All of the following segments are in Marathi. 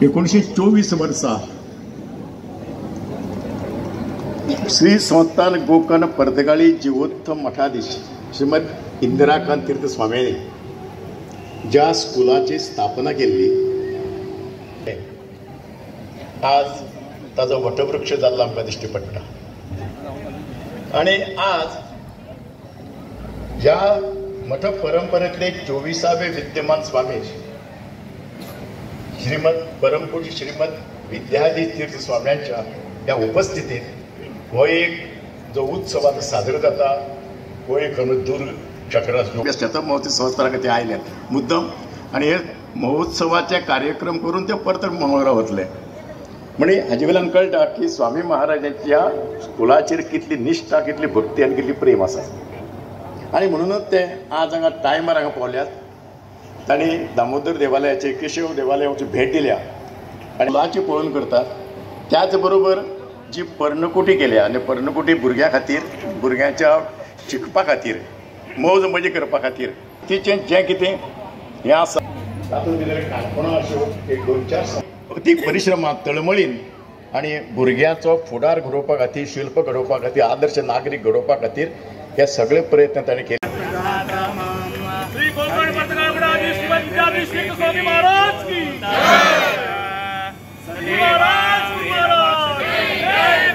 एकोणीसशे 24 वर्सा श्री संस्थान गोकर्ण पर्तगाळी जीवोत्तम मठाधीश श्रीमद इंदिराकांत तीर्थ स्वामींनी ज्या स्कुलाची स्थापना केली आज ताजो वटवृक्ष जाल्लो आमकां दिश्टी पडटा। आणि आज ह्या मठ परंपरेतले 24वे विद्यमान स्वामी श्रीमद परमपूज्य श्रीमद विद्याधीश तीर्थ स्वाम्यांच्या या उपस्थितीत हो एक जो उत्सव आता साजरो जाता हो एक दूर चक्र शतमहोत्सव संस्थानाक ते आयले मुद्दम आणि हे महोत्सवाचे कार्यक्रम करून ते परत मंगळारा वतले म्हणजे हाजे वेल्यान कळटा की स्वामी महाराजांच्या स्कुलाचेर कितली निश्ठा कितली भक्ती आनी कितली प्रेम आसा। आणि म्हणूनच ते आज हांगा टायमार हांगा पावल्यात। तांणी दामोदर देवालयाचे केशव देवालयाची भेट दिल्या आणि मुलांची पळोवन करतात। त्याच बरोबर जी पर्णकुटी केल्या आणि पर्णकुटी भुरग्यां खातीर भुरग्यांच्या शिकपा खातीर मौज मजा करपा खातीर तिचें जें कितें हें आसा तातूंत भितर काणकोणां अश्यो एक 2-4 ती परिश्रमाक तळमळीन आणि भुरग्यांचो फुडार घडोवपा खातीर शिल्प घडोवपा खातीर आदर्श नागरीक घडोवपा खातीर हे सगळे प्रयत्न ताणें केले। श्री गोकर्ण पर्तगाळ मठाधीश श्रीमद विद्याधीश तीर्थ स्वामी महाराज की जय। महाराज महाराज जय।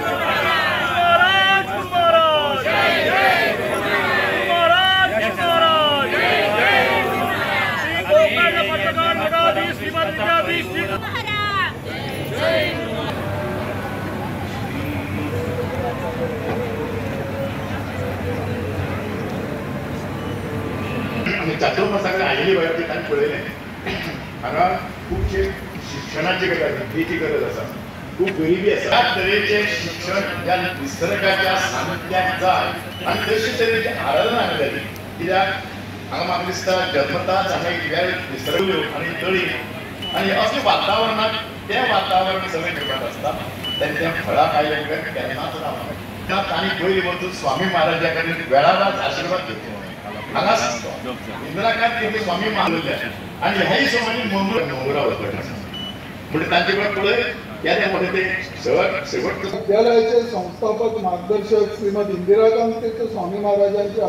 महाराज महाराज जय। महाराज महाराज जय। श्री गोकर्ण पर्तगाळ मठाधीश श्रीमद विद्याधीश तीर्थ महाराज जय। चातुर्मासाकडे आलेली बाहेर ते तांणी पळयलें हांगा खुबशे शिक्षणाची गरज विद्येची गरज आसा खूब गरिबी आसा। त्या तरेचें शिक्षण ज्या निसर्गाच्या सानिध्यात जाय आनी तशे तरेची आराधना हांगा जाली कित्याक हांगा म्हाका दिसता जन्मताच हांगा एक वेळ निसर्ग आनी तळी आनी अशें वातावरणात तें वातावरण सगळें करपाक आसता तेन्ना तें फळां खायलें केन्नाच ना। तांणी पयलीं वचून स्वामी महाराजा कडेन वेळाराच आशिर्वाद घेतलो हांगा इंदिराकांत तीर्थ स्वामी महाराज आणि ह्याही स्वामी मंगळा वचपाक म्हणजे तांचे कडेन पळय त्या मध्ये ते शेवट विद्यालयाचे संस्थापक मार्गदर्शक श्रीमद इंदिराकांत तीर्थ स्वामी महाराजांच्या